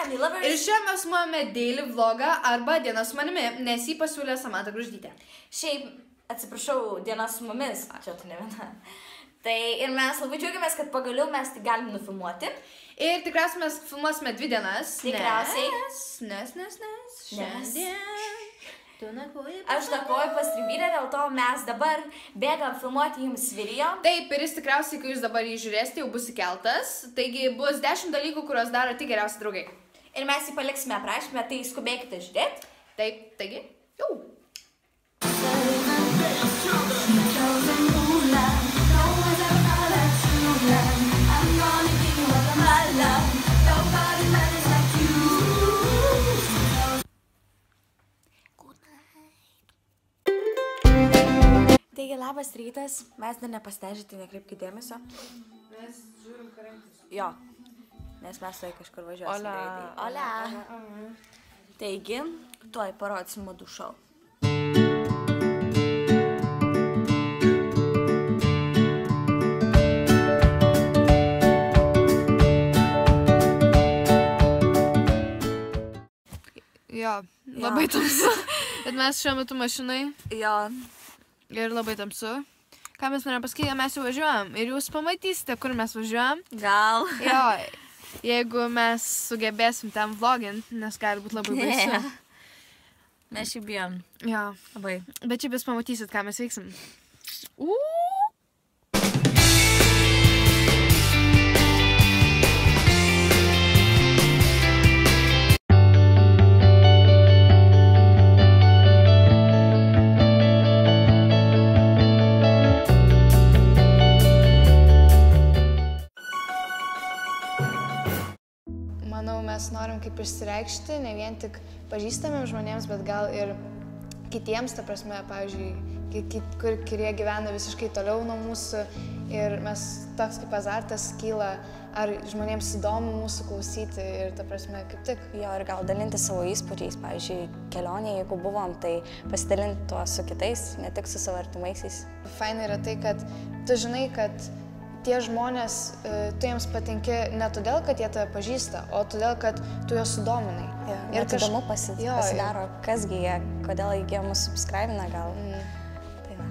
Disney lovers. Ir šiandien mes filmuojame daily vlogą arba dieną su manimi, nes jį pasiūlė Samanta Gruždytė. Šiaip, atsiprašau, diena su mumis, čia tu ne viena. Tai ir mes labai džiaugiamės, kad pagaliau mes tai galim nufilmuoti. Ir tikriausiai mes filmuosime 2 dienas. Tikriausiai. Nes. Šiandien. Aš dakoju pas Tribyrę, dėl to mes dabar bėgam filmuoti jums video. Taip, ir jis tikriausiai, kai jūs dabar jį žiūrėsite, jau bus įkeltas. Taigi bus 10 dalykų, kuriuos daro tik geriausi draugai. Ir mes jį paliksime aprašymę, tai skubėkite žiūrėti. Taip, taigi, jau. Taigi, labas rytas, mes dar nepasteižyti, nekreipkite dėmesio. Mes žiūrim karantis. Jo, nes mes tai kažkur važiuosime. Olia. Taigi, tuoj parodysim madų šou. Jo, labai tamsu. Bet mes šiuo metu mašinai. Jo. Ir labai tamsu. Ką mes norėjom pasakyti, mes jau važiuojam. Ir jūs pamatysite, kur mes važiuojam. Gal. Jo, jeigu mes sugebėsim ten vlogint, nes gali būti labai baisu. Mes šį bijom. Jo. Labai. Bet šiaip jūs pamatysit, ką mes veiksim. Manau, mes norim kaip išsireikšti, ne vien tik pažįstamiems žmonėms, bet gal ir kitiems, ta prasme, pavyzdžiui, kurie gyvena visiškai toliau nuo mūsų ir mes toks kaip azartas kyla, ar žmonėms įdomu mūsų klausyti ir ta prasme, kaip tik. Jo, ir gal dalinti savo įspūdžiais, pavyzdžiui, kelionėje, jeigu buvom, tai pasidalinti tuo su kitais, ne tik su savo artimaisiais. Faina yra tai, kad tu žinai, kad tie žmonės, tu jiems patinki ne todėl, kad jie tave pažįsta, o todėl, kad tu juos sudominai. Jo, ir įdomu pasidaro, kasgi jie, kodėl jie mus subscribina gal. Tai va.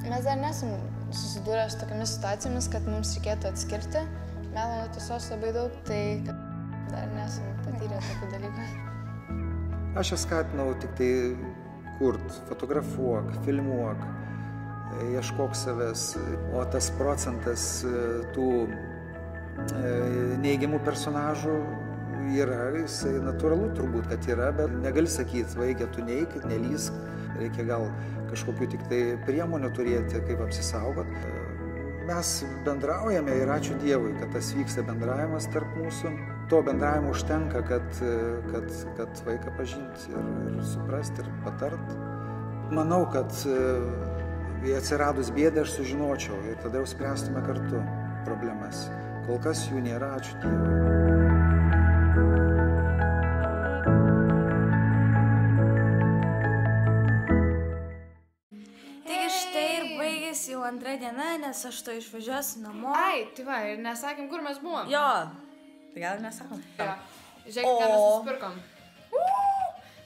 Mes dar nesam susidūrę su tokiamis situacijomis, kad mums reikėtų atskirti melo nuo tiesos labai daug, tai dar nesam patyrę tokių dalykų. Aš ją skatinau tik tai kurt, fotografuok, filmuok, ieškok savęs, o tas procentas tų neigiamų personažų yra, jisai natūralu turbūt, kad yra, bet negali sakyti, vaikė, tu neik, nelysk, reikia gal kažkokių tik tai priemonių turėti, kaip apsisaugot. Mes bendraujame ir ačiū Dievui, kad tas vyksta bendravimas tarp mūsų. To bendravimo užtenka, kad vaiką pažinti ir suprasti ir patart. Manau, kad atsiradus bėdą aš sužinočiau ir tada jau spręstume kartu problemas. Kol kas jų nėra, ačiū Dievui. Taigi štai ir baigėsi jau antra diena, nes aš to išvažiuosiu namo. Ai, tai va, ir nesakėm, kur mes buvom. Jo, tai gal nesakom. Jo. Žiūrėk, ką mes nusipirkom.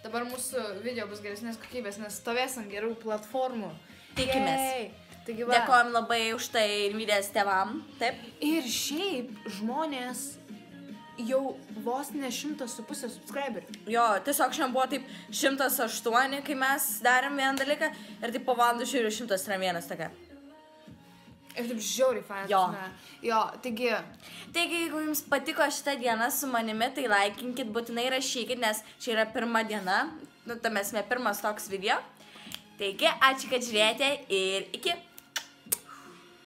Dabar mūsų video bus geresnės kokybės, nes stovės ant gerų platformų. Tikimės. Taigi va. Dėkojom labai už tai ir Vydės tėvam. Taip. Ir šiaip žmonės jau vos ne 100,5 subscriberių. Jo, tiesiog šiandien buvo taip 108, kai mes darėm vieną dalyką ir taip po valandų žiūriu 101 tokia. Ir taip žiauriai faina. Jo. Jo, taigi, jeigu jums patiko šitą dieną su manimi, tai laikinkit, būtinai rašykit, nes čia yra pirma diena. Nu, tai mes pirmas toks video. Taigi, ačiū, kad žiūrėjote ir iki.